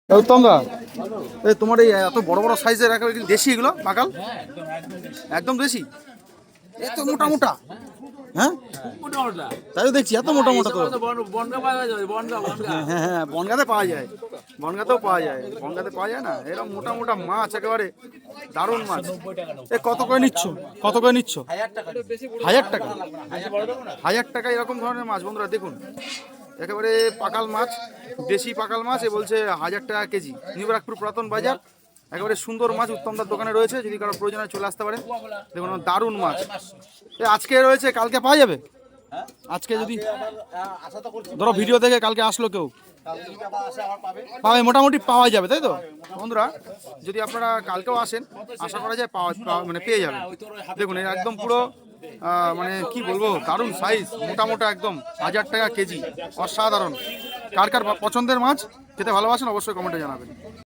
উত্তমদা, এই তোমার এই এত বড় বড় সাইজের একেবারে দেশি এগুলো পাকাল, একদম দেশি, এত মোটা মোটা। হ্যাঁ তাই তো দেখছি এত মোটা মোটা। তো হ্যাঁ হ্যাঁ হ্যাঁ, বনগাঁতে পাওয়া যায়, বনগাঁতেও পাওয়া যায়, বনগাঁতে পাওয়া যায় না এরকম মোটা মোটা মাছ, একেবারে দারুণ মাছ। এ কত করে নিচ্ছ, কত করে নিচ্ছ? 1000 টাকা, 1000 টাকা এরকম ধরনের মাছ বন্ধুরা দেখুন, একেবারে পাকাল মাছ, দেশি পাকাল মাছ। এ বলছে 1000 টাকা কেজি, নিউরাকপুর পুরাতন বাজার। একেবারে সুন্দর মাছ উত্তমদার দোকানে রয়েছে, যদি কারো প্রয়োজনে চলে আসতে পারে। দেখুন দারুণ মাছ। আজকে রয়েছে, কালকে পাওয়া যাবে? আজকে যদি ধরো ভিডিও দেখে কালকে আসলো কেউ, পাবে, মোটামুটি পাওয়া যাবে, তাই তো বন্ধুরা? যদি আপনারা কালকেও আসেন, আশা করা যায় মানে পেয়ে যাবেন। দেখুন এর একদম পুরো মানে কি বলবো, দারুণ সাইজ, মোটা মোটা একদম, 1000 টাকা কেজি, অসাধারণ। কার কার পছন্দের মাছ, খেতে ভালোবাসেন অবশ্যই কমেন্টে জানাবেন।